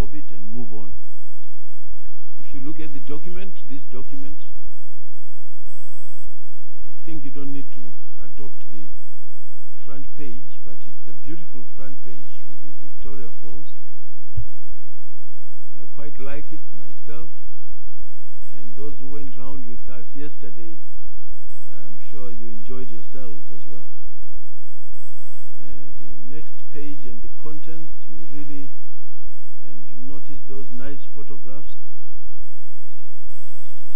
absorb it and move on. If you look at the document, this document, I think you don't need to adopt the front page, but it's a beautiful front page with the Victoria Falls. I quite like it myself, and those who went round with us yesterday, I'm sure you enjoyed yourselves as well. The next page and the contents, we really, and you notice those nice photographs.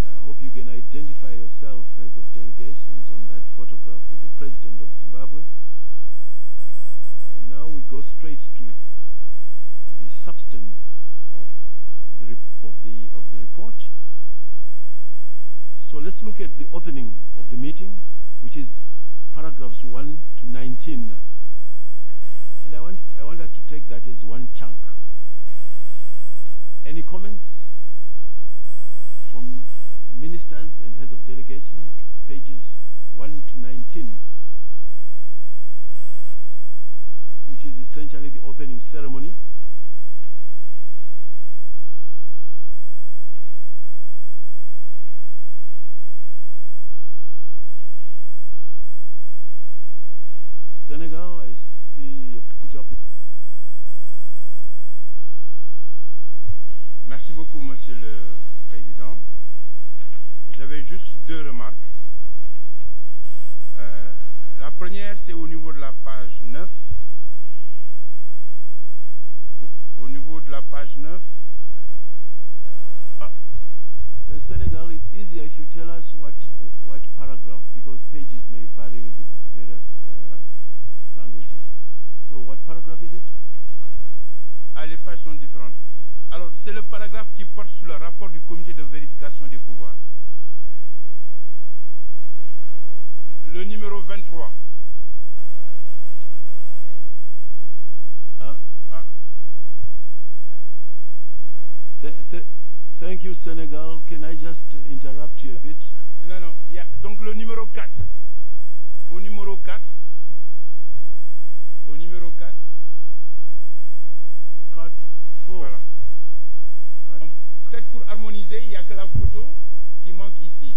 I hope you can identify yourself, heads of delegations, on that photograph with the President of Zimbabwe. And now we go straight to the substance of the report. So let's look at the opening of the meeting, which is paragraphs 1 to 19. And I want us to take that as one chunk. Any comments from ministers and heads of delegation, pages 1 to 19, which is essentially the opening ceremony. Senegal, I see you've put up. Merci beaucoup, Monsieur le Président. J'avais juste deux remarques. La première, c'est au niveau de la page 9. Au niveau de la page 9. Senegal, it's easier if you tell us what paragraph, because pages may vary with the various languages. So what paragraph is it? Ah, les pages sont différentes. Alors, c'est le paragraphe qui porte sur le rapport du comité de vérification des pouvoirs. Le numéro 23. Thank you, Senegal. Can I just interrupt you a bit? Non, donc le numéro 4. Au numéro 4. Au numéro 4. 4. Voilà. Peut-être pour harmoniser, il n'y a que la photo qui manque ici.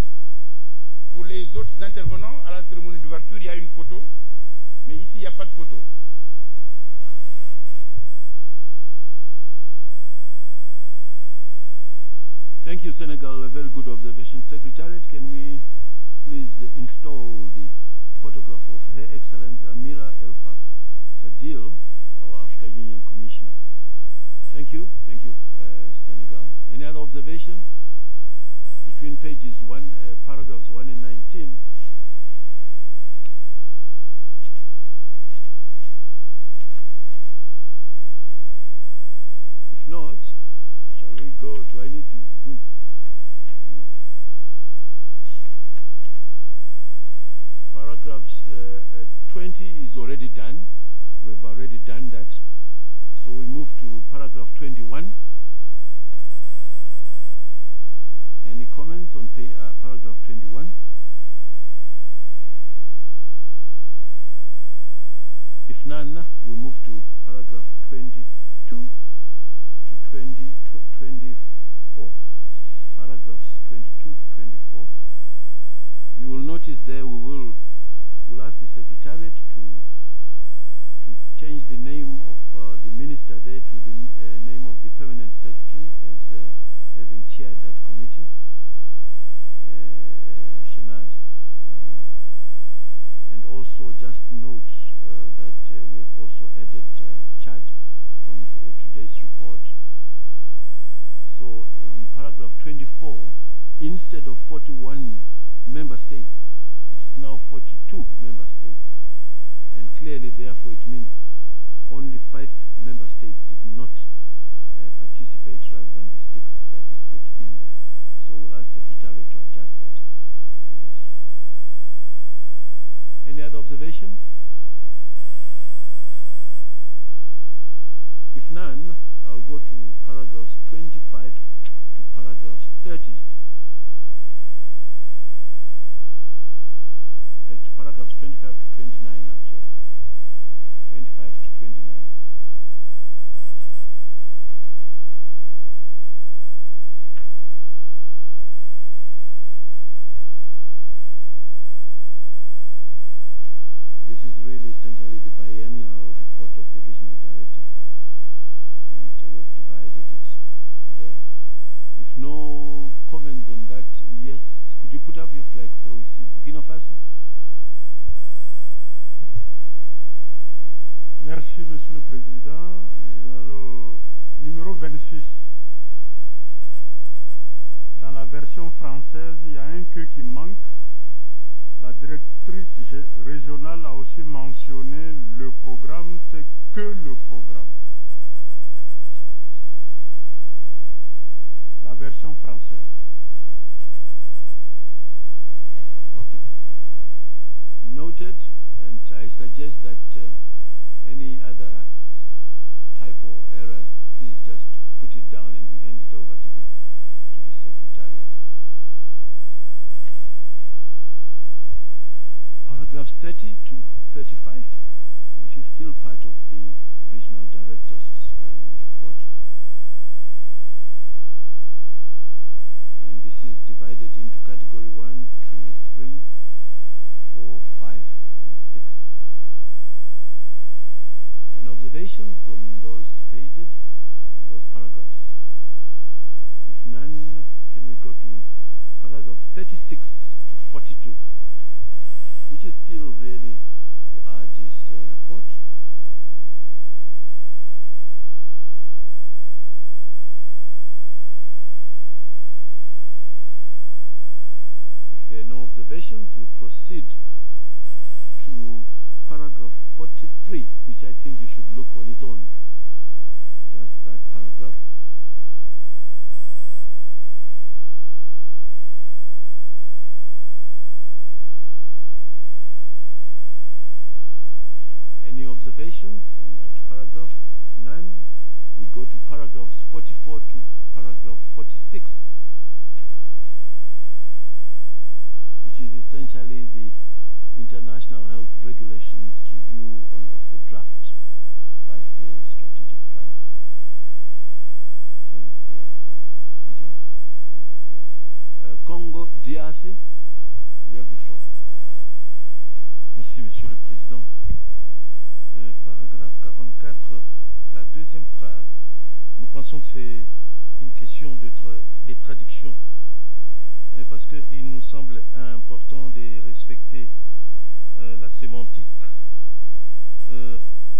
Pour les autres intervenants à la cérémonie d'ouverture, il y a une photo, mais ici, il n'y a pas de photo. Thank you, Senegal. A very good observation. Secretariat, can we please install the photograph of Her Excellency Amira El Fadil, our Africa Union Commissioner? Thank you. Thank you, Senegal. Any other observation? Between pages paragraphs 1 and 19. If not, shall we go? Do I need to do? No. Paragraphs 20 is already done. We've already done that. So we move to paragraph 21. Any comments on paragraph 21? If none, we move to paragraph 22 to 24. Paragraphs 22 to 24. You will notice there we'll ask the Secretariat to change the name of the minister there to the name of the permanent secretary as having chaired that committee, Shanaz. And also just note that we have also added Chad from today's report. So on paragraph 24, instead of 41 member states, it's now 42 member states. And clearly, therefore, it means only 5 member states did not participate rather than the 6 that is put in there. So we'll ask Secretary to adjust those figures. Any other observation? If none, I'll go to paragraphs 25 to paragraphs 30. In fact, paragraphs 25 to 29, actually. 25 to 29. essentially the biennial report of the regional director, and we've divided it there. If no comments on that, yes, could you put up your flag so we see Burkina Faso? Merci, Monsieur le Président. Le numéro 26. Dans la version française, il y a un que qui manque. La directrice régionale a aussi mentionné le programme, c'est que le programme. La version française. Okay. Noted, and I suggest that any other typo errors, please just put it down and we hand it over to the Secretariat. Paragraphs 30 to 35, which is still part of the Regional Director's report. And this is divided into category 1, 2, 3, 4, 5, and 6. And observations on those pages, on those paragraphs? If none, can we go to paragraph 36 to 42, which is still really the RD's report. If there are no observations, we proceed to paragraph 43, which I think you should look on its own. Just that paragraph. Any observations on that paragraph? If none, we go to paragraphs 44 to paragraph 46, which is essentially the International Health Regulations review of the draft 5-year strategic plan. Sorry? DRC. Which one? Congo, DRC. Congo, DRC. You have the floor. Merci, Monsieur le Président. Paragraphe 44, la deuxième phrase. Nous pensons que c'est une question de traduction. Parce qu'il nous semble important de respecter la sémantique.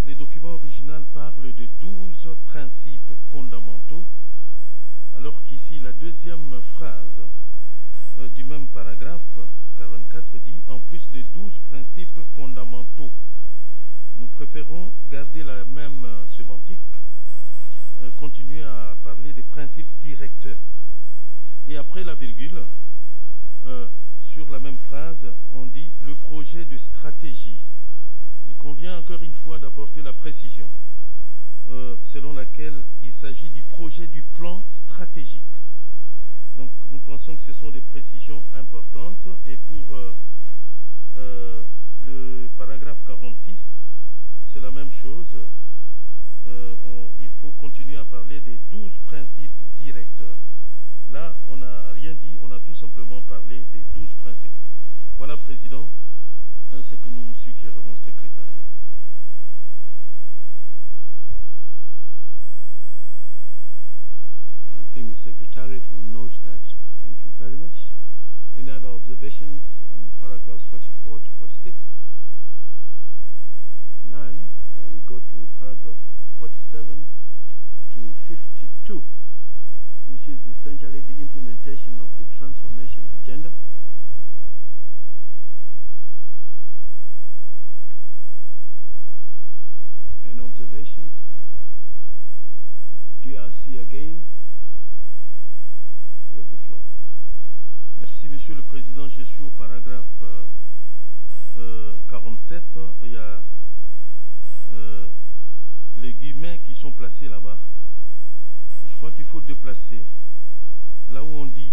Les documents originaux parlent de 12 principes fondamentaux, alors qu'ici la deuxième phrase du même paragraphe 44 dit en plus de 12 principes fondamentaux. Nous préférons garder la même sémantique, continuer à parler des principes directeurs. Et après la virgule, sur la même phrase, on dit le projet de stratégie. Il convient encore une fois d'apporter la précision, selon laquelle il s'agit du projet du plan stratégique. Donc nous pensons que ce sont des précisions importantes. Et pour le paragraphe 46, c'est la même chose. Il faut continuer à parler des 12 principes directeurs. Là, on n'a rien dit, on a tout simplement parlé des 12 principes. Voilà, Président, ce que nous suggérons au secrétariat. I think the Secretariat will note that. Thank you very much. Any other observations on paragraphs 44 to 46? If none, we go to paragraph 47 to 52, which is essentially the implementation of the transformation agenda. Any observations? DRC again. You have the floor. Merci, Monsieur le Président. Je suis au paragraphe 47. Il y a les guillemets qui sont placés là-bas. Je crois qu'il faut déplacer. Là où on dit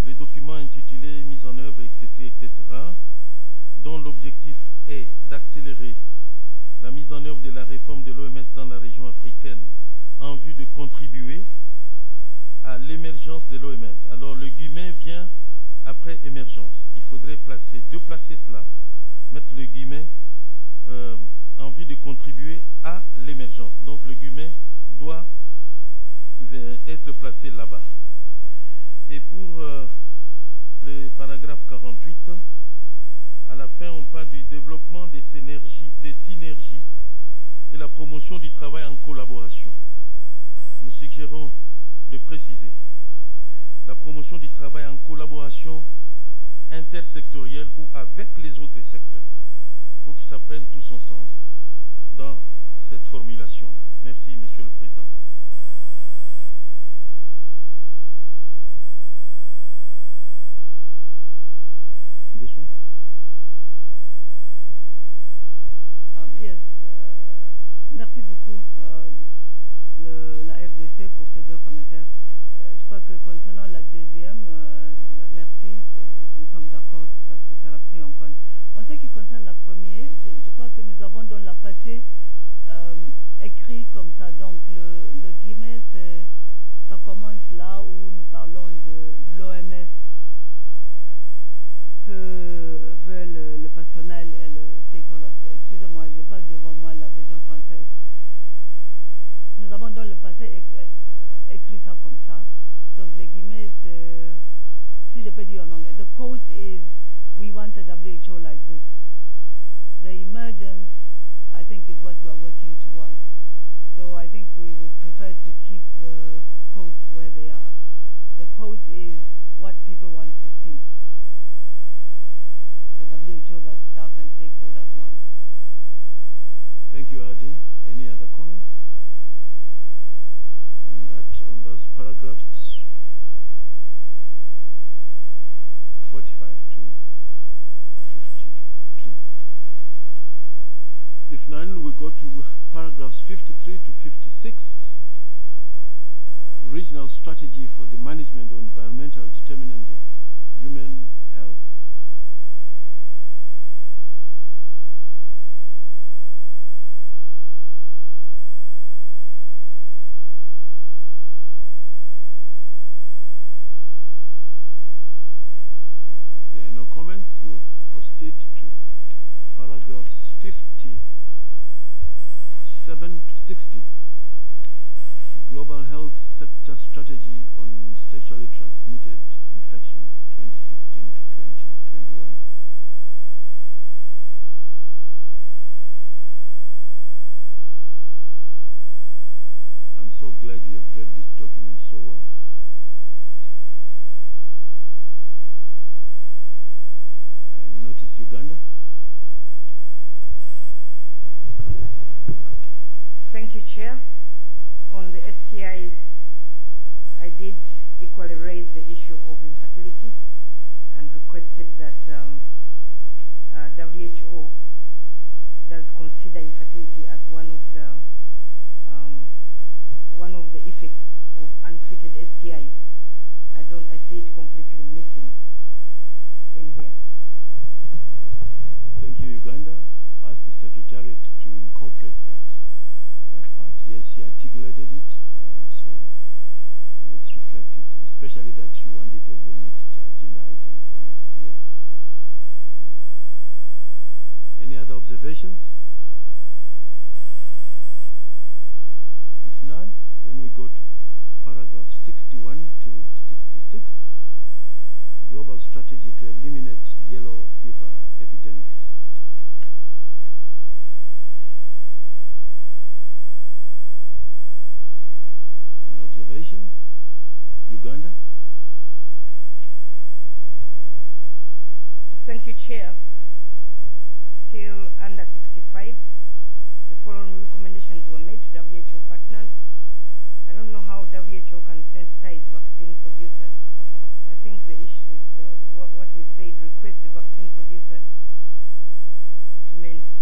les documents intitulés mise en œuvre, etc., dont l'objectif est d'accélérer la mise en œuvre de la réforme de l'OMS dans la région africaine en vue de contribuer à l'émergence de l'OMS. Alors le guillemet vient après émergence. Il faudrait déplacer cela mettre le guillemet, en vue de contribuer à l'émergence. Donc le guillemet doit être placé là-bas. Et pour le paragraphe 48, à la fin, on parle du développement des synergies et la promotion du travail en collaboration. Nous suggérons de préciser la promotion du travail en collaboration intersectorielle ou avec les autres secteurs, pour que ça prenne tout son sens dans cette formulation-là. Merci, Monsieur le Président. This one? Yes, merci beaucoup la RDC pour ces deux commentaires. Je crois que concernant la deuxième, merci, nous sommes d'accord, ça sera pris en compte. En ce qui concerne la première, je crois que nous avons dans la passé écrit comme ça, donc le guillemet, ça commence là où nous parlons de l'OMS que veut le personnel et le stakeholders. Excusez-moi, je n'ai pas devant moi la version française. Nous avons dans le passé écrit ça comme ça. Donc les guillemets, si je peux dire en anglais, the quote is, we want a WHO like this. The emergence, I think, is what we are working towards. So I think we would prefer to keep the quotes where they are. The quote is what people want to see. The WHO that staff and stakeholders want. Thank you, Adi. Any other comments on those paragraphs? 45 to 52. If none, we go to paragraphs 53 to 56. Regional strategy for the management of environmental determinants of human health. If there are no comments, we'll proceed to paragraphs 57 to 60. The Global Health Sector Strategy on Sexually Transmitted Infections, 2016 to 2021. I'm so glad you have read this document so well. I notice Uganda. Thank you, Chair. On the STIs, I did equally raise the issue of infertility and requested that WHO does consider infertility as one of the effects of untreated STIs. I see it completely missing in here. Thank you, Uganda. Ask the Secretariat to incorporate that part. Yes, she articulated it, so let's reflect it, especially that you want it as a next agenda item for next year. Any other observations? If none, then we go to paragraph 61 to 66, Global Strategy to Eliminate Yellow Fever Epidemics. Any observations? Uganda? Thank you, Chair. Still under 65, the following recommendations were made to WHO partners. I don't know how WHO can sensitize vaccine producers. I think the issue, what we said, request the vaccine producers to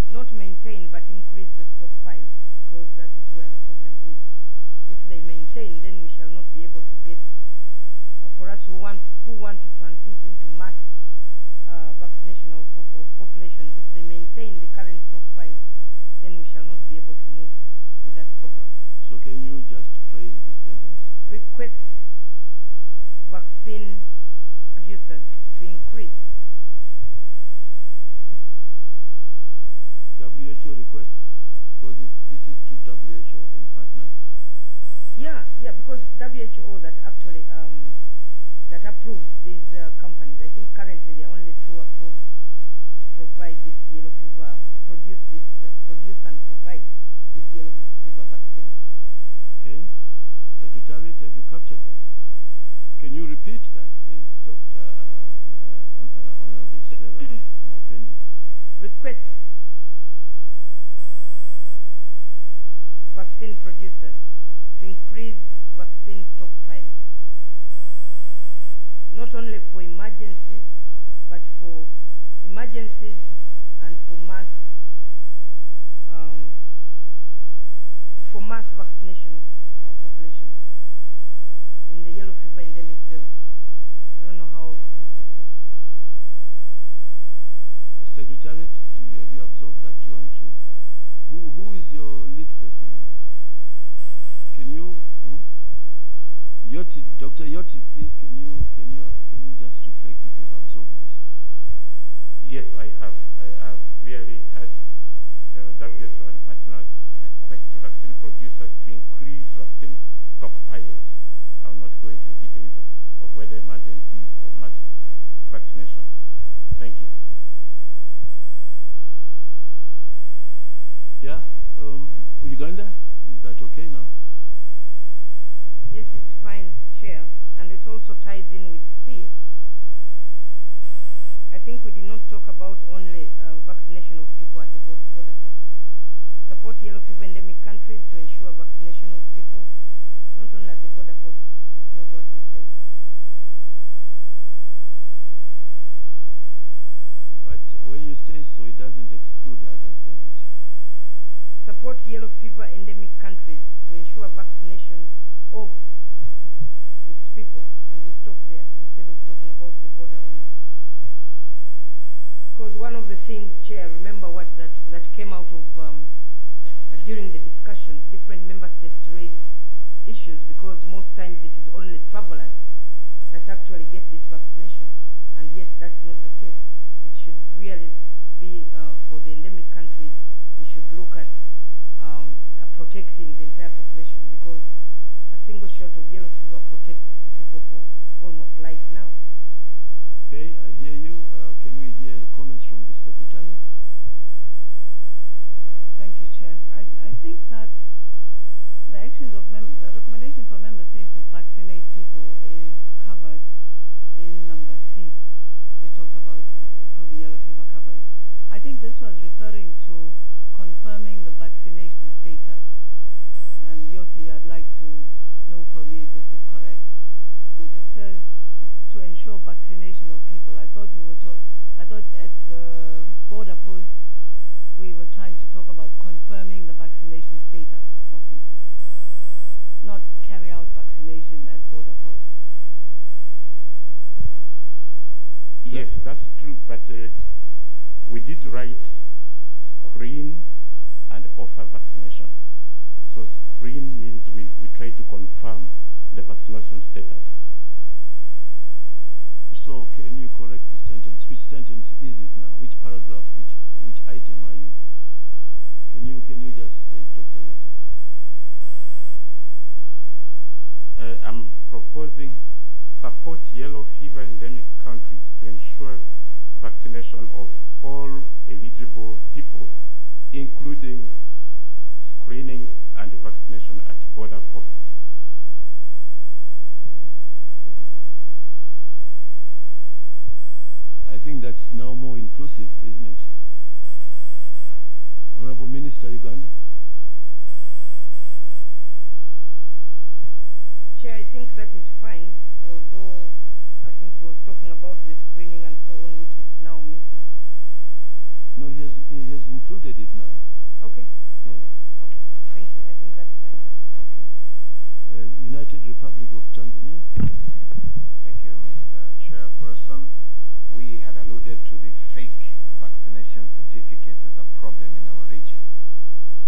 not maintain but increase the stockpiles, because that is where the problem is. If they maintain, then we shall not be able to get, for us who want to transit into mass vaccination of populations, if they maintain the current stockpiles, then we shall not be able to move with that program. So can you just phrase the sentence? Request vaccine producers to increase WHO requests, because this is to WHO and partners. Yeah, because WHO that actually that approves these companies. I think currently there are only 2 approved to provide this yellow fever, produce and provide these yellow fever vaccines. Okay, Secretariat, have you captured that? Can you repeat that, please, Dr. Honorable Sarah Mopendi? Request vaccine producers to increase vaccine stockpiles, not only for emergencies, but for emergencies and for mass vaccination of our populations in the yellow fever endemic belt. I don't know how. Secretariat, have you absorbed that? Do you want to? Who is your lead person in that? Can you? Yoti, Dr. Yoti, please. Can you just reflect if you've absorbed this? Yes, I have. I have clearly heard WHO and partners request vaccine producers to increase vaccine stockpiles. I will not go into the details of whether emergencies or mass vaccination. Thank you. Yeah, Uganda, is that okay now? Yes, it's fine, Chair, and it also ties in with C. I think we did not talk about only vaccination of people at the border posts. Support yellow fever endemic countries to ensure vaccination of people, not only at the border posts. This is not what we say. But when you say so, it doesn't exclude others, does it? Support yellow fever endemic countries to ensure vaccination of its people, and we stop there instead of talking about the border only. Because one of the things, Chair, remember what that came out of during the discussions, different member states raised issues because most times it is only travelers that actually get this vaccination, and yet that's not the case. It should really be for the endemic countries. We should look at protecting the entire population, because a single shot of yellow fever protects the people for almost life now. Okay, I hear you. Can we hear comments from the Secretariat? Thank you, Chair. I think that the actions of the recommendation for member states to vaccinate people is covered in number C, which talks about improving yellow fever coverage. I think this was referring to confirming the vaccination status. And Yoti, I'd like to know from you if this is correct, because it says to ensure vaccination of people. I thought at the border posts we were trying to talk about confirming the vaccination status of people, not carry out vaccination at border posts. Yes, that's true, but we did write screen and offer vaccination. So screen means we try to confirm the vaccination status. So can you correct the sentence? Which sentence is it now? Which paragraph, which item are you? Can you just say it, Dr. Yoti? I'm proposing support yellow fever endemic countries to ensure vaccination of all eligible people, including screening and vaccination at border posts. I think that's now more inclusive, isn't it? Honorable Minister, Uganda? Chair, I think that is fine, although I think he was talking about the screening and so on, which is now missing. No, he has included it now. Okay. Yes. Okay. Thank you. I think that's fine now. Okay. United Republic of Tanzania? Thank you, Mr. Chairperson. We had alluded to the fake vaccination certificates as a problem in our region.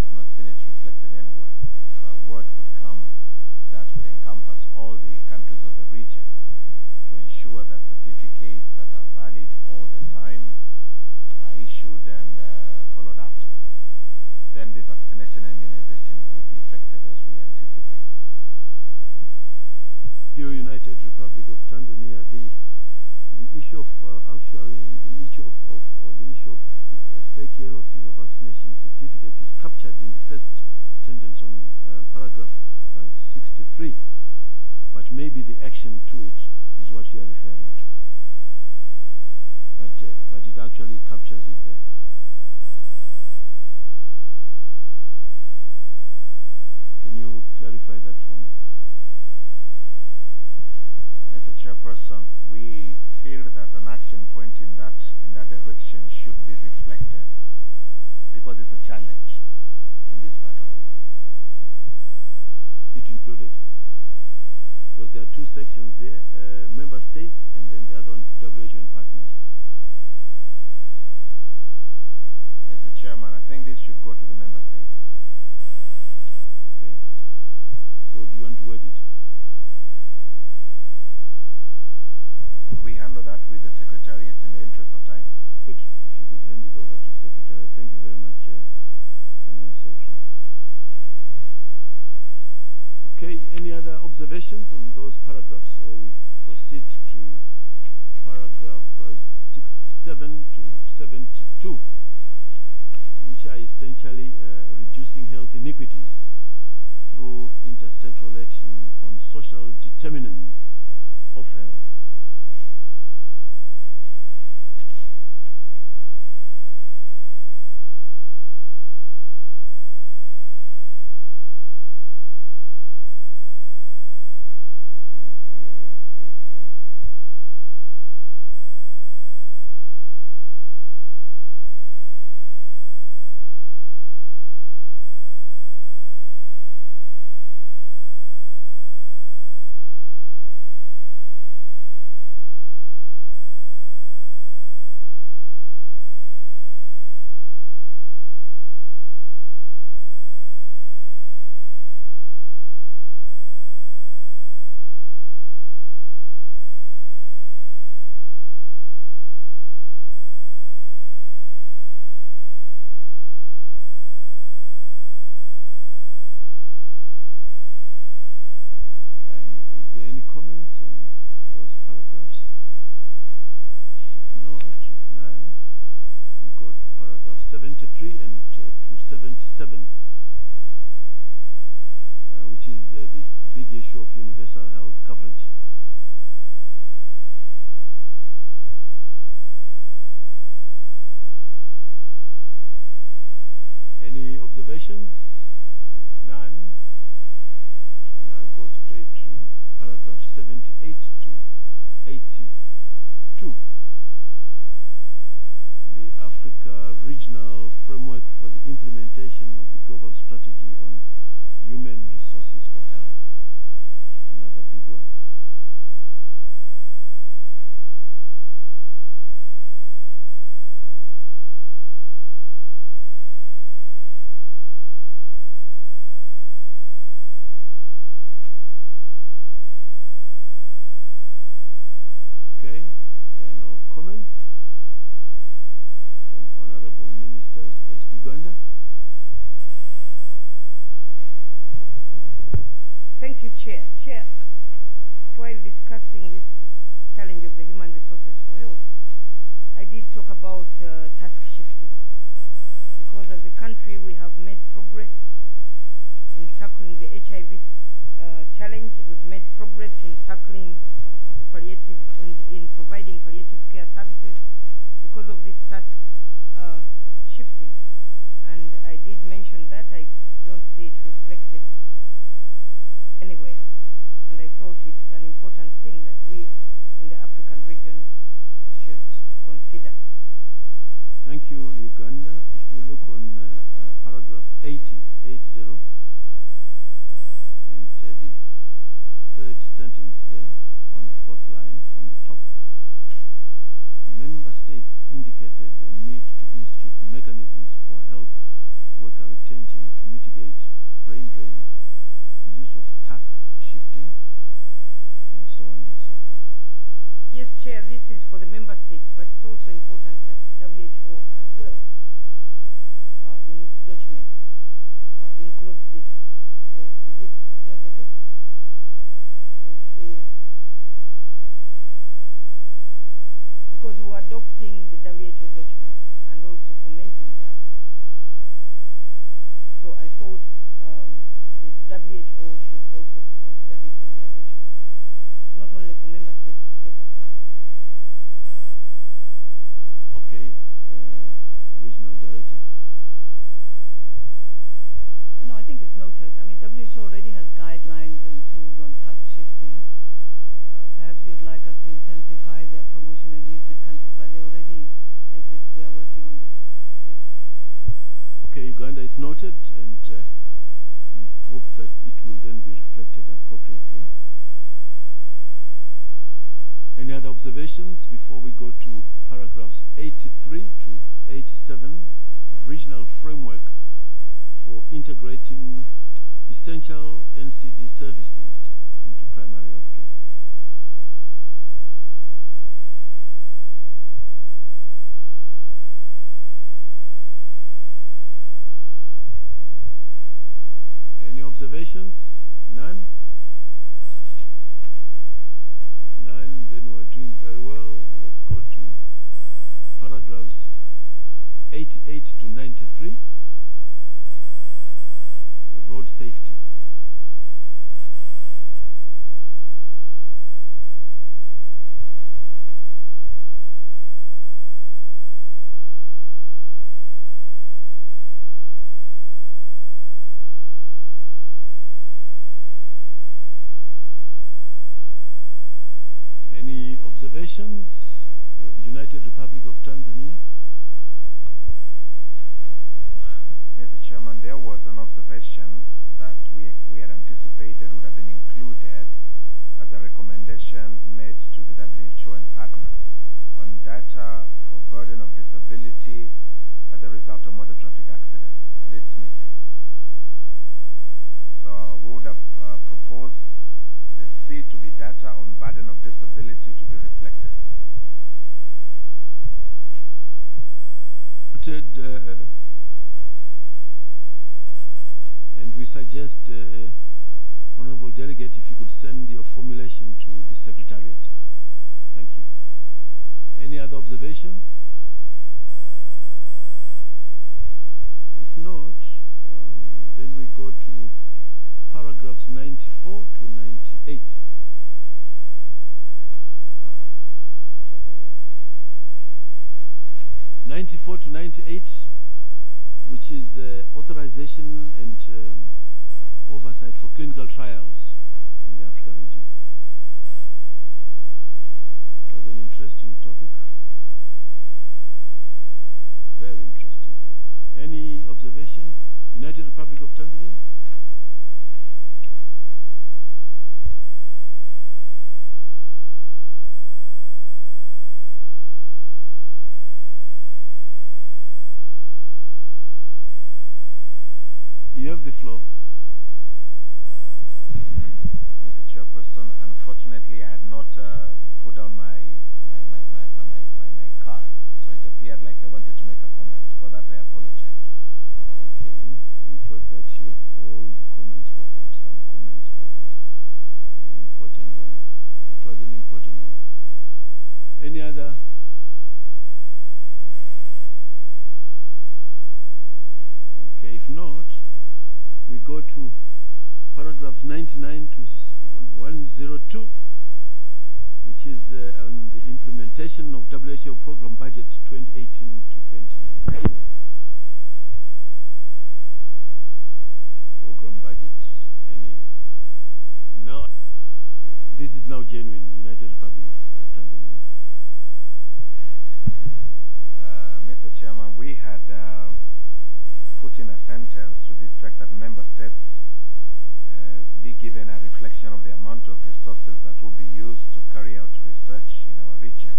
I've not seen it reflected anywhere. If a word could come that could encompass all the countries of the region to ensure that certificates that are valid all the time are issued and followed after. then the vaccination and immunization will be effected as we anticipate. United Republic of Tanzania, the issue of fake yellow fever vaccination certificates is captured in the first sentence on paragraph 63, but maybe the action to it is what you are referring to. But it actually captures it there. Can you clarify that for me? Mr. Chairperson, we feel that an action point in that direction should be reflected because it's a challenge in this part of the world. It included, because there are two sections there, member states and then the other one to WHO and partners. Mr. Chairman, I think this should go to the member states. Okay. So do you want to word it? Could we handle that with the Secretariat in the interest of time? Good. If you could hand it over to Secretariat. Thank you very much, Eminent Secretary. Okay, any other observations on those paragraphs, or we proceed to paragraph 67 to 72, which are essentially reducing health inequities through intersectoral action on social determinants of health. Is there any comments on those paragraphs? If none, we go to paragraph 73 and to 77, which is the big issue of universal health coverage. Any observations? If none, we now go straight to paragraph 78 to 82. The Africa Regional Framework for the Implementation of the Global Strategy on Human Resources for Health. Another big one. Okay, if there are no comments from Honorable Ministers, Uganda. Thank you, Chair. Chair, while discussing this challenge of the human resources for health, I did talk about task shifting, because as a country we have made progress in tackling the HIV challenge. We've made progress in tackling the palliative, in providing palliative care services because of this task shifting. And I did mention that. I don't see it reflected anywhere. And I thought it's an important thing that we in the African region should consider. Thank you, Uganda. If you look on paragraph 80, and the third sentence there on the fourth line from the top, member states indicated a need to institute mechanisms for health worker retention to mitigate brain drain, the use of task shifting, and so on and so forth. Yes, Chair, this is for the member states, but it's also important that WHO as well, in its documents, includes this. Or is it? It's not the case? I see. Because we were adopting the WHO document and also commenting. So I thought the WHO should also consider this in their documents. It's not only for member states to take up. Okay, regional director. No, I think it's noted. I mean, WHO already has guidelines and tools on task shifting. Perhaps you'd like us to intensify their promotion and use in countries, but they already exist. We are working on this. Yeah. Okay, Uganda is noted, and we hope that it will then be reflected appropriately. Any other observations before we go to paragraphs 83 to 87, regional framework for integrating essential NCD services into primary health care? Any observations? If none, then we're doing very well. Let's go to paragraphs 88 to 93, road safety. Any observations? United Republic of Tanzania? Mr. Chairman, there was an observation that we had anticipated would have been included as a recommendation made to the WHO and partners on data for burden of disability as a result of motor traffic accidents, and it's missing. So we would have proposed the C to be data on burden of disability to be reflected. And we suggest, Honorable Delegate, if you could send your formulation to the Secretariat. Thank you. Any other observation? If not, then we go to paragraphs 94 to 98. 94 to 98, which is authorization and oversight for clinical trials in the Africa region. It was an interesting topic. Very interesting topic. Any observations? United Republic of Tanzania? You have the floor. Mr. Chairperson, unfortunately, I had not put down my card, so it appeared like I wanted to make a comment. For that, I apologize. Okay. We thought that you have all the comments for, or some comments for this important one. It was an important one. Any other? Okay, if not, we go to paragraphs 99 to 102, which is on the implementation of WHO program budget 2018 to 2019. Program budget, now, this is now genuine, United Republic of Tanzania. Mr. Chairman, we had put in a sentence to the effect that member states be given a reflection of the amount of resources that will be used to carry out research in our region,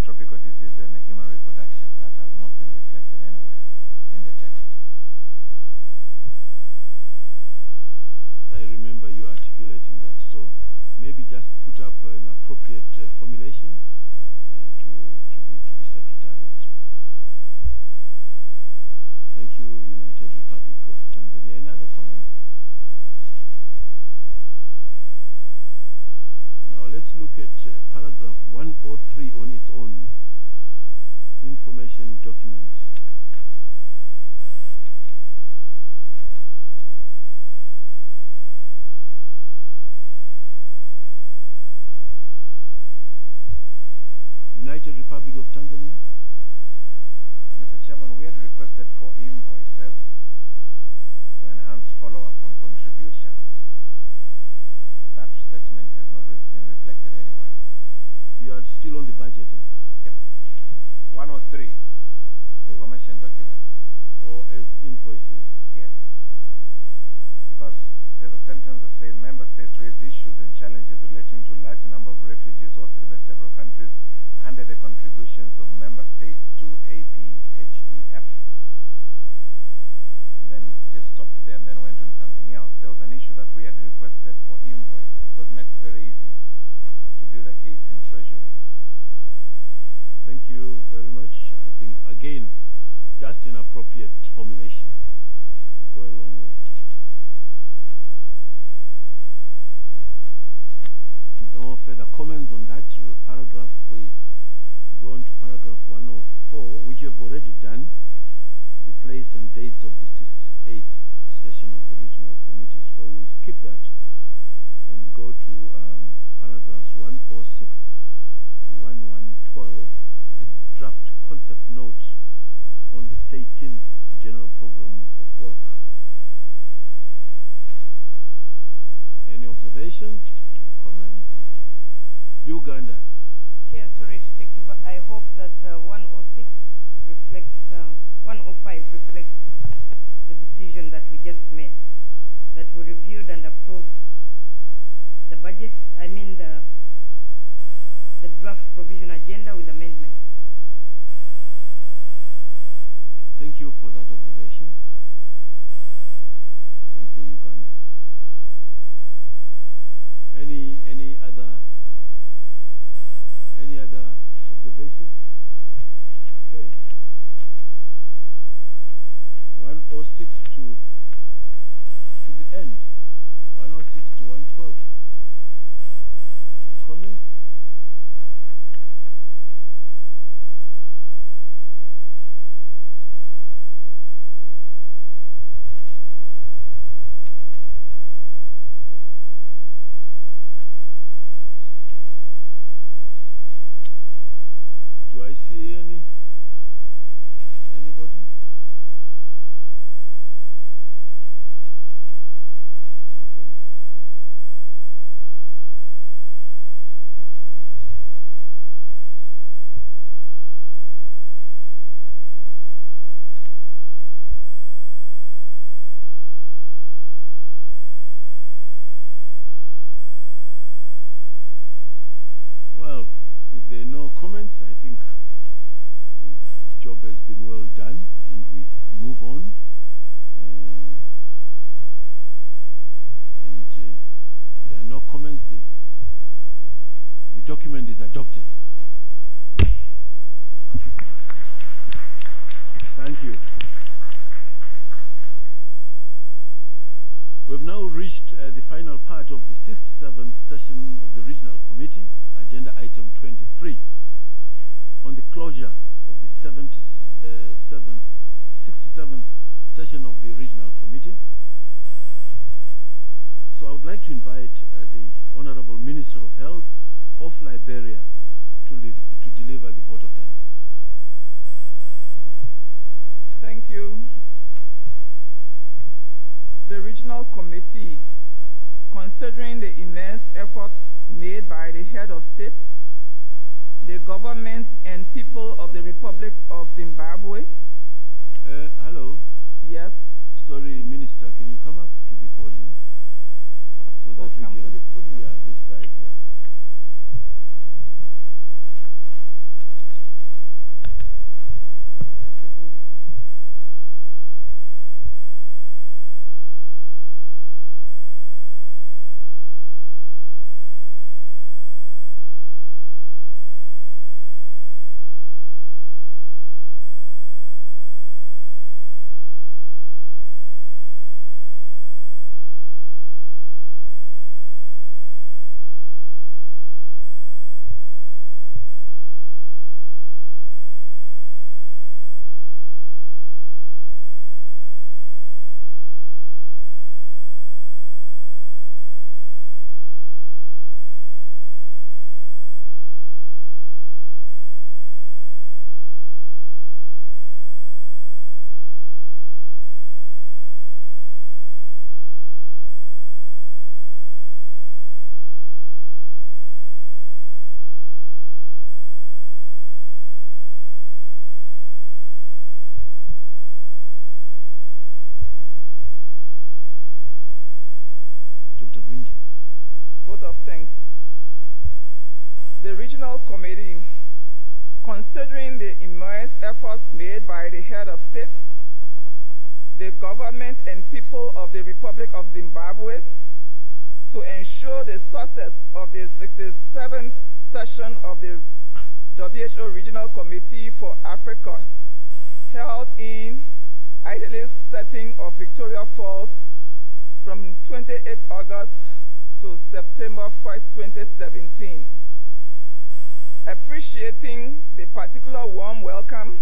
tropical disease and human reproduction. That has not been reflected anywhere in the text. I remember you articulating that, so maybe just put up an appropriate formulation to the Secretariat. Thank you, United Republic of Tanzania. Any other comments? Now let's look at paragraph 103 on its own. Information documents. United Republic of Tanzania. Mr. Chairman, we had requested for invoices to enhance follow-up on contributions, but that statement has not been reflected anywhere. You are still on the budget, eh? Yep. 103, information documents. Or as invoices? Yes. Because there's a sentence that says member states raised issues and challenges relating to large number of refugees hosted by several countries under the contributions of member states to APHEF. And then just stopped there and then went on something else. There was an issue that we had requested for invoices because it makes it very easy to build a case in Treasury. Thank you very much. I think, again, just an appropriate formulation will go a long way. No further comments on that paragraph. We go on to paragraph 104, which you have already done, the place and dates of the 68th session of the Regional Committee. So we'll skip that and go to paragraphs 106 to 1112, the draft concept note on the 13th General Program of Work. Any observations, any comments? Uganda. Chair, sorry to take you back. I hope that 106 reflects, 105 reflects the decision that we just made, that we reviewed and approved the budget, the draft provision agenda with amendments. Thank you for that observation. Thank you, Uganda. Any other observation? Okay. 106 to the end. 106 to 112. Any comments? Do I see anybody? Well, if there are no comments, I think the job has been well done, and we move on. There are no comments. The document is adopted. Thank you. We've now reached the final part of the 67th session of the Regional Committee, agenda item 23, on the closure of the 67th session of the Regional Committee. So I would like to invite the Honorable Minister of Health of Liberia to deliver the vote of thanks. Thank you. The Regional Committee, considering the immense efforts made by the head of state, the government and people of the Republic of Zimbabwe. Hello. Yes. Sorry, Minister, can you come up to the podium so that we come can? To the podium. Yeah, this side here. That's the podium. vote of thanks. The Regional Committee, considering the immense efforts made by the head of state, the government and people of the Republic of Zimbabwe to ensure the success of the 67th session of the WHO Regional Committee for Africa, held in ideal setting of Victoria Falls from 28 August to September 1st, 2017. Appreciating the particular warm welcome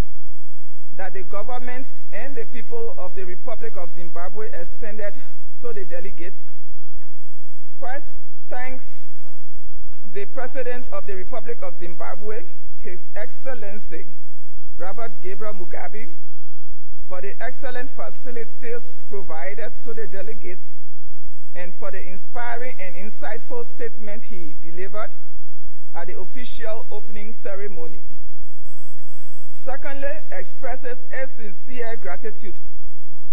that the government and the people of the Republic of Zimbabwe extended to the delegates. First, thanks the President of the Republic of Zimbabwe, His Excellency Robert Gabriel Mugabe, for the excellent facilities provided to the delegates and for the inspiring and insightful statement he delivered at the official opening ceremony. Secondly, expresses a sincere gratitude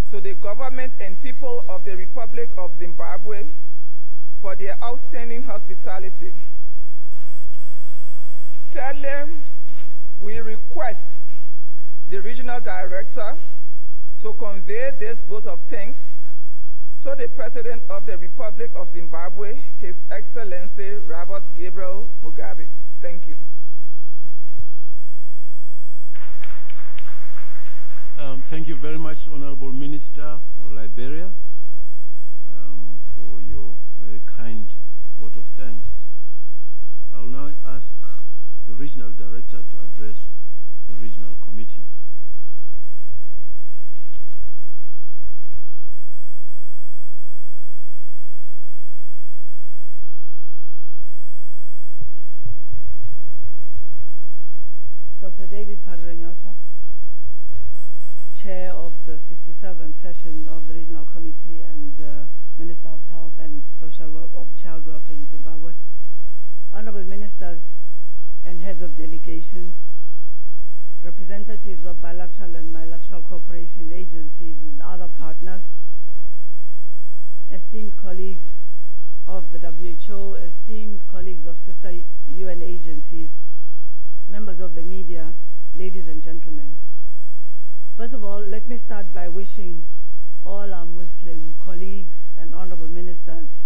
to the government and people of the Republic of Zimbabwe for their outstanding hospitality. Thirdly, we request the Regional Director to convey this vote of thanks to the President of the Republic of Zimbabwe, His Excellency Robert Gabriel Mugabe. Thank you. Thank you very much, Honorable Minister for Liberia, for your very kind vote of thanks. I will now ask the Regional Director to address the Regional Committee. Dr. David Parrenyota, Chair of the 67th session of the Regional Committee and Minister of Health and Child Welfare in Zimbabwe, Honorable Ministers and Heads of Delegations, representatives of bilateral and multilateral cooperation agencies and other partners, esteemed colleagues of the WHO, esteemed colleagues of sister UN agencies, members of the media, ladies and gentlemen. First of all, let me start by wishing all our Muslim colleagues and honorable ministers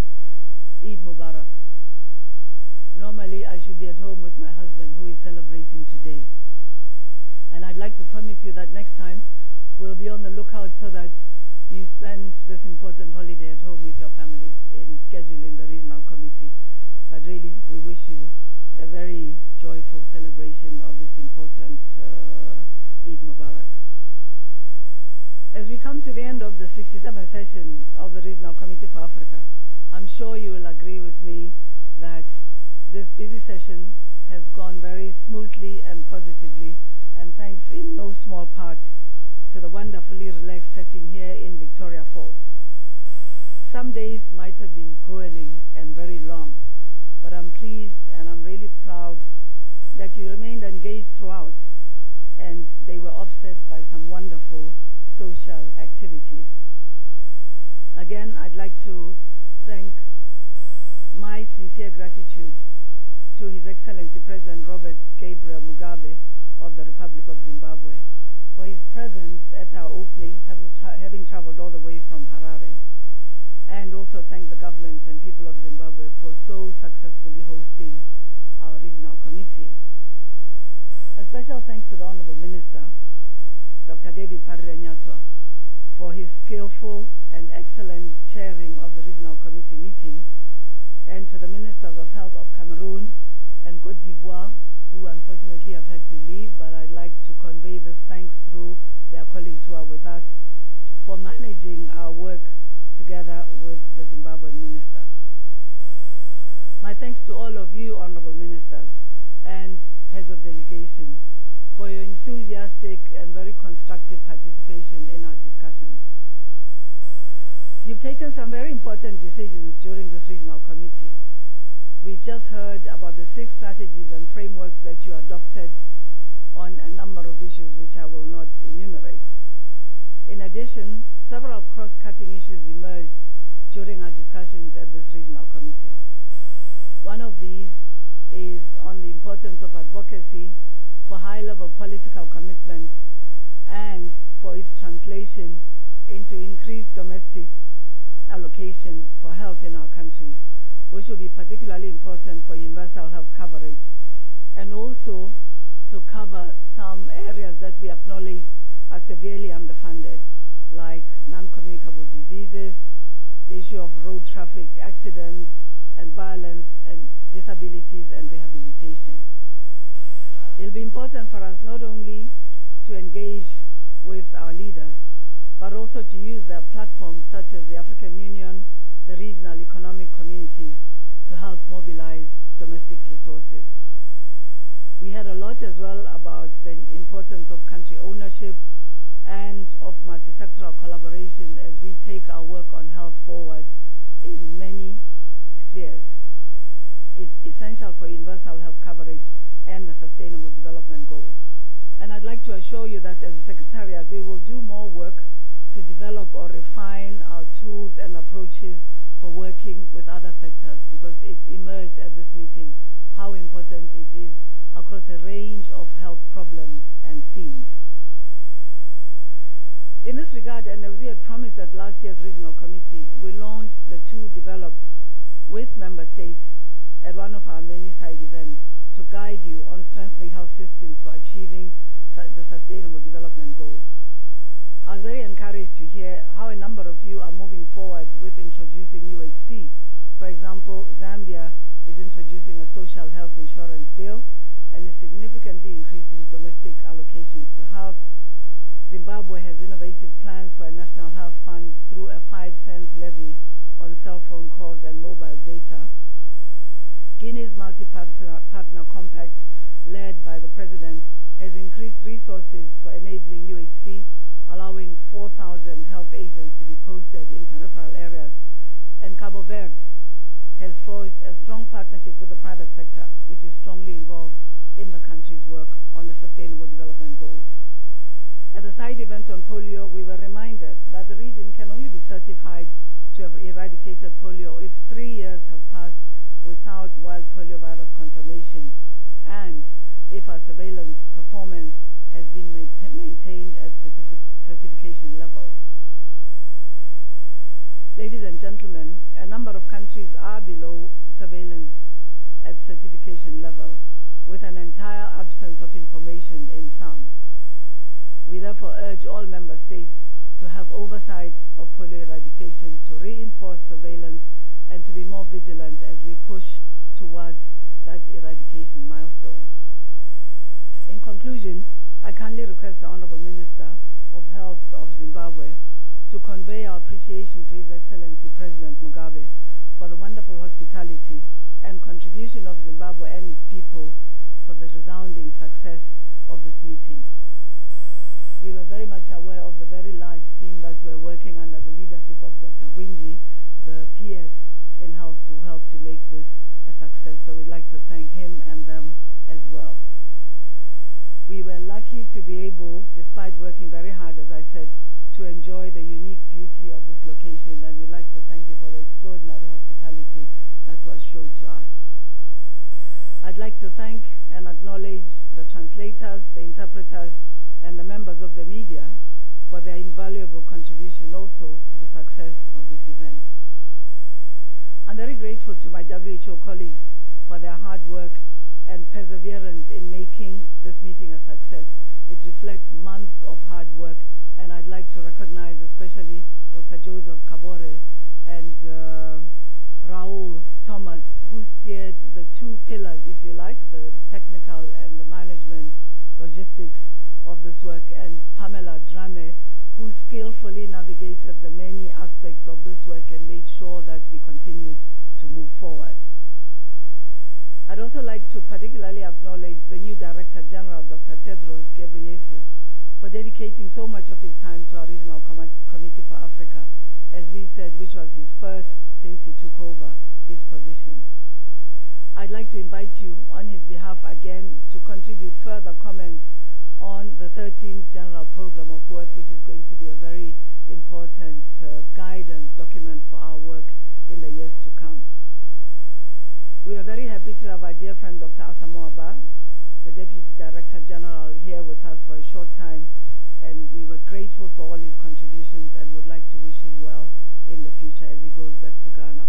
Eid Mubarak. Normally, I should be at home with my husband, who is celebrating today. And I'd like to promise you that next time, we'll be on the lookout so that you spend this important holiday at home with your families in scheduling the Regional Committee. But really, we wish you a very joyful celebration of this important Eid Mubarak. As we come to the end of the 67th session of the Regional Committee for Africa, I'm sure you will agree with me that this busy session has gone very smoothly and positively, and thanks in no small part to the wonderfully relaxed setting here in Victoria Falls. Some days might have been grueling and very long, but I'm pleased and I'm really proud that you remained engaged throughout, and they were offset by some wonderful social activities. Again, I'd like to thank my sincere gratitude to His Excellency President Robert Gabriel Mugabe of the Republic of Zimbabwe for his presence at our opening, having traveled all the way from Harare, and also thank the government and people of Zimbabwe for so successfully hosting our Regional Committee. A special thanks to the Honorable Minister, Dr. David Parrenyota, for his skillful and excellent chairing of the Regional Committee meeting, and to the Ministers of Health of Cameroon and Côte d'Ivoire, who unfortunately have had to leave, but I'd like to convey this thanks through their colleagues who are with us, for managing our work together with the Zimbabwean Minister. My thanks to all of you, Honorable Ministers and Heads of Delegation, for your enthusiastic and very constructive participation in our discussions. You've taken some very important decisions during this Regional Committee. We've just heard about the 6 strategies and frameworks that you adopted on a number of issues which I will not enumerate. In addition, several cross-cutting issues emerged during our discussions at this Regional Committee. One of these is on the importance of advocacy for high-level political commitment and for its translation into increased domestic allocation for health in our countries, which will be particularly important for universal health coverage, and also to cover some areas that we acknowledged are severely underfunded, like non-communicable diseases, the issue of road traffic accidents and violence, and disabilities and rehabilitation. It'll be important for us not only to engage with our leaders, but also to use their platforms such as the African Union, the regional economic communities, to help mobilize domestic resources. We heard a lot as well about the importance of country ownership and of multi-sectoral collaboration as we take our work on health forward in many spheres. It's essential for universal health coverage and the Sustainable Development Goals. And I'd like to assure you that as a Secretariat, we will do more work to develop or refine our tools and approaches for working with other sectors, because it's emerged at this meeting how important it is across a range of health problems and themes. In this regard, and as we had promised at last year's Regional Committee, we launched the tool developed with Member States at one of our many side events to guide you on strengthening health systems for achieving the Sustainable Development Goals. I was very encouraged to hear how a number of you are moving forward with introducing UHC. For example, Zambia is introducing a social health insurance bill and is significantly increasing domestic allocations to health. Zimbabwe has innovative plans for a national health fund through a 5-cent levy on cell phone calls and mobile data. Guinea's multi-partner compact, led by the President, has increased resources for enabling UHC, allowing 4,000 health agents to be posted in peripheral areas. And Cabo Verde has forged a strong partnership with the private sector, which is strongly involved in the country's work on the Sustainable Development Goals. At the side event on polio, we were reminded that the region can only be certified to have eradicated polio if 3 years have passed without wild poliovirus confirmation, and if our surveillance performance has been maintained at certification levels. Ladies and gentlemen, a number of countries are below surveillance at certification levels, with an entire absence of information in some. We therefore urge all member states to have oversight of polio eradication, to reinforce surveillance, and to be more vigilant as we push towards that eradication milestone. In conclusion, I kindly request the Honorable Minister of Health of Zimbabwe to convey our appreciation to His Excellency President Mugabe for the wonderful hospitality and contribution of Zimbabwe and its people for the resounding success of this meeting. We were very much aware of the very large team that were working under the leadership of Dr. Gwinji, the PS in health, to help to make this a success. So we'd like to thank him and them as well. We were lucky to be able, despite working very hard, as I said, to enjoy the unique beauty of this location, and we'd like to thank you for the extraordinary hospitality that was shown to us. I'd like to thank and acknowledge the translators, the interpreters, and the members of the media for their invaluable contribution also to the success of this event. I'm very grateful to my WHO colleagues for their hard work and perseverance in making this meeting a success. It reflects months of hard work, and I'd like to recognize especially Dr. Joseph Kabore and Raul Thomas, who steered the two pillars, if you like, the technical and the management logistics of this work, and Pamela Drame, who skillfully navigated the many aspects of this work and made sure that we continued to move forward. I'd also like to particularly acknowledge the new Director General, Dr. Tedros Ghebreyesus, for dedicating so much of his time to our Regional Committee for Africa, as we said, which was his first since he took over his position. I'd like to invite you on his behalf again to contribute further comments on the 13th General Program of Work, which is going to be a very important guidance document for our work in the years to come. We are very happy to have our dear friend Dr. Asamoah Ba, the Deputy Director General, here with us for a short time, and we were grateful for all his contributions and would like to wish him well in the future as he goes back to Ghana.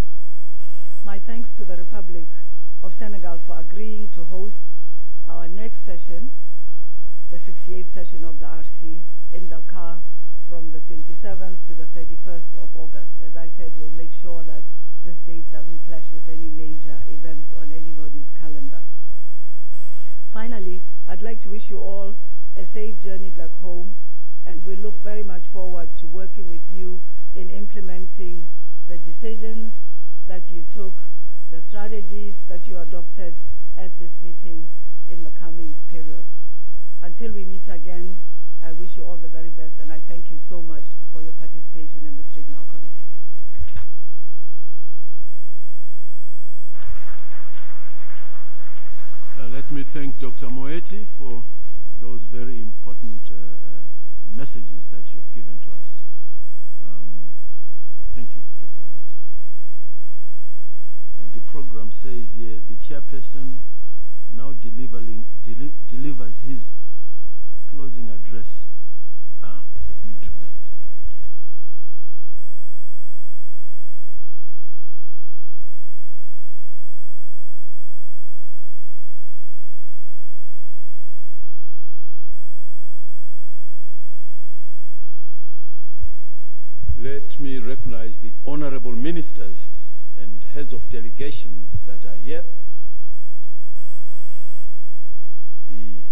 My thanks to the Republic of Senegal for agreeing to host our next session, the 68th session of the RC in Dakar from the 27th to the 31st of August. As I said, we'll make sure that this date doesn't clash with any major events on anybody's calendar. Finally, I'd like to wish you all a safe journey back home, and we look very much forward to working with you in implementing the decisions that you took, the strategies that you adopted at this meeting in the coming periods. Until we meet again, I wish you all the very best, and I thank you so much for your participation in this regional committee. Let me thank Dr. Moeti for those very important messages that you have given to us. Thank you, Dr. Moeti. The program says here, the chairperson now delivers his closing address. Let me do that. Let me recognize the honorable ministers and heads of delegations that are here. The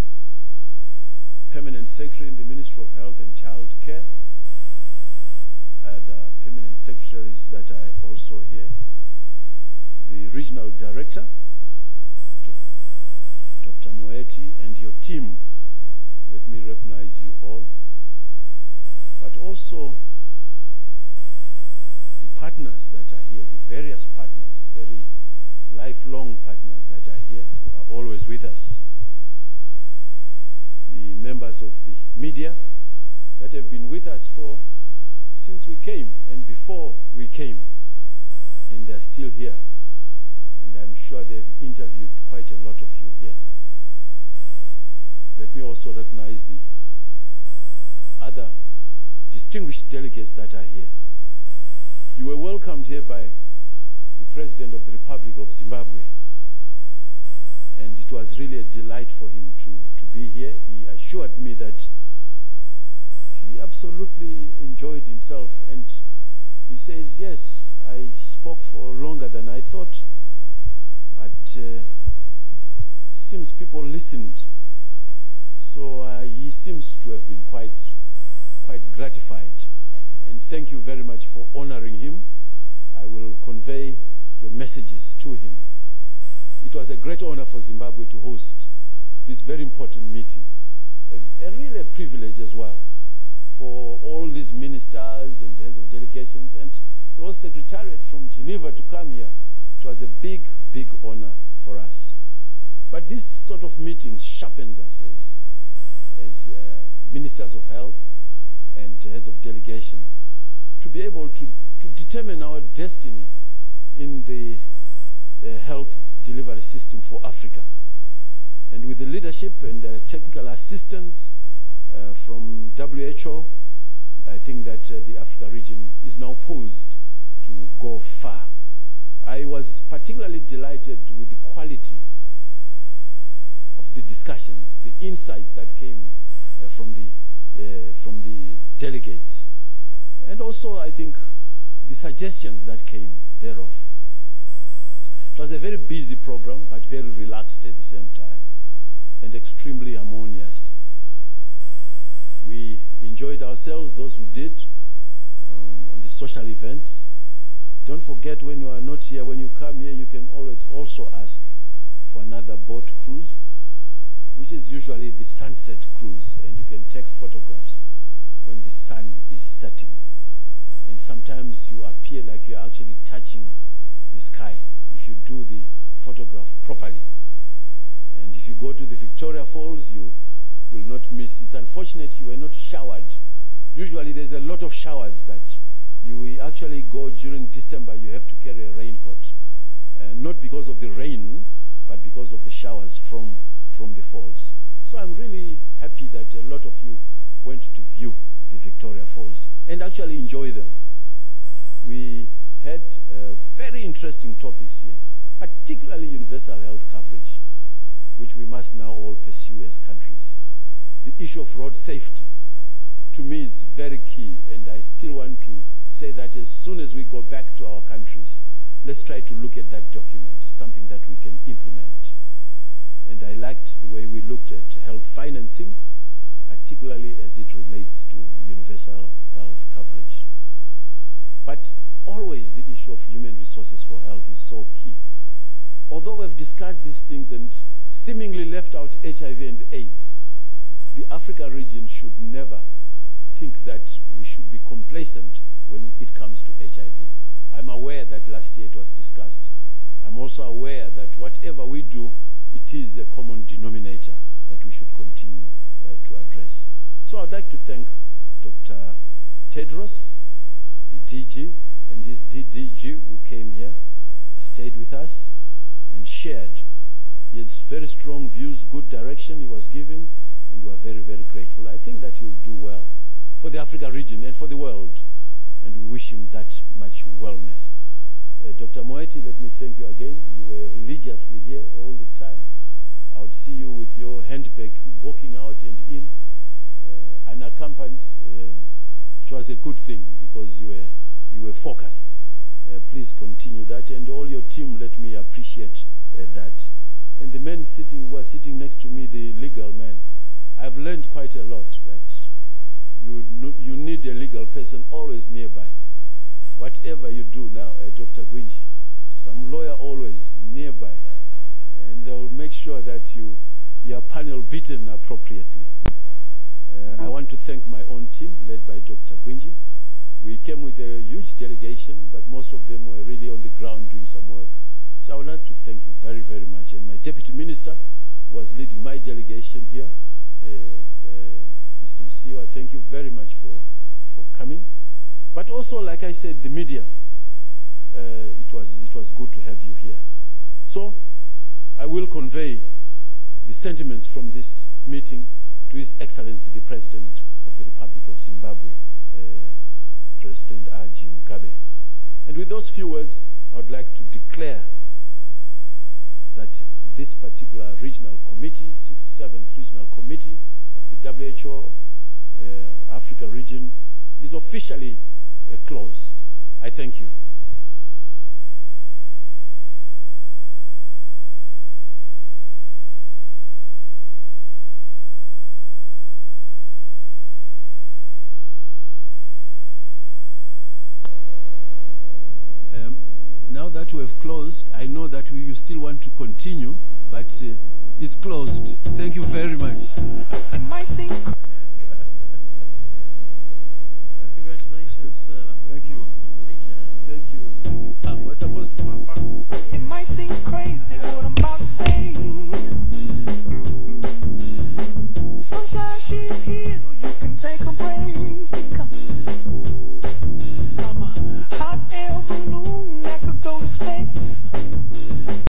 Permanent Secretary in the Ministry of Health and Child Care, the Permanent Secretaries that are also here, the Regional Director, Dr. Moeti, and your team. Let me recognize you all. But also the partners that are here, the various partners, very lifelong partners that are here, who are always with us. The members of the media that have been with us since we came and before we came, and they're still here. And I'm sure they've interviewed quite a lot of you here. Let me also recognize the other distinguished delegates that are here. You were welcomed here by the President of the Republic of Zimbabwe, and it was really a delight for him to be here. He assured me that he absolutely enjoyed himself, and he says, yes, I spoke for longer than I thought, but seems people listened. So he seems to have been quite gratified. And thank you very much for honoring him. I will convey your messages to him. It was a great honor for Zimbabwe to host this very important meeting. Really a privilege as well for all these ministers and heads of delegations and the whole secretariat from Geneva to come here. It was a big, big honor for us. But this sort of meeting sharpens us as ministers of health and heads of delegations to be able to determine our destiny in the health delivery system for Africa. And with the leadership and technical assistance from WHO, I think that the Africa region is now poised to go far. I was particularly delighted with the quality of the discussions, the insights that came from the delegates, and also I think the suggestions that came thereof. It was a very busy program, but very relaxed at the same time, and extremely harmonious. We enjoyed ourselves, those who did, on the social events. Don't forget, when you are not here, when you come here, you can always also ask for another boat cruise, which is usually the sunset cruise, and you can take photographs when the sun is setting. And sometimes you appear like you're actually touching the sky if you do the photograph properly. And if you go to the Victoria Falls, you will not miss. It's unfortunate you were not showered. Usually there's a lot of showers that you will actually go during December, you have to carry a raincoat. Not because of the rain, but because of the showers from the falls. So I'm really happy that a lot of you went to view the Victoria Falls and actually enjoy them. We had very interesting topics here, particularly universal health coverage, which we must now all pursue as countries. The issue of road safety, to me, is very key, and I still want to say that as soon as we go back to our countries, let's try to look at that document. It's something that we can implement. And I liked the way we looked at health financing, particularly as it relates to universal health coverage. But always the issue of human resources for health is so key. Although we've discussed these things and seemingly left out HIV and AIDS, the Africa region should never think that we should be complacent when it comes to HIV. I'm aware that last year it was discussed. I'm also aware that whatever we do, it is a common denominator that we should continue to address. So I'd like to thank Dr. Tedros, the DG, and his DDG who came here, stayed with us, and shared his very strong views, good direction he was giving, and we are very, very grateful. I think that he will do well for the Africa region and for the world, and we wish him that much wellness. Dr. Moeti, let me thank you again. You were religiously here all the time. I would see you with your handbag walking out and in, unaccompanied, which was a good thing because you were focused. Please continue that, and all your team, let me appreciate that. And the men who were sitting next to me, the legal men, I've learned quite a lot that you need a legal person always nearby. Whatever you do now, Dr. Gwinji, some lawyer always nearby, and they'll make sure that you are panel beaten appropriately. I want to thank my own team, led by Dr. Gwinji. We came with a huge delegation, but most of them were really on the ground doing some work. So I would like to thank you very, very much. And my deputy minister was leading my delegation here. Mr. Msiwa, thank you very much for coming. But also, like I said, the media, it was good to have you here. So I will convey the sentiments from this meeting to His Excellency, the President of the Republic of Zimbabwe, President R.G. Mugabe. And with those few words, I would like to declare that this particular regional committee, 67th Regional Committee of the WHO Africa region, is officially closed. I thank you. Now that we have closed, I know that you still want to continue, but it's closed. Thank you very much.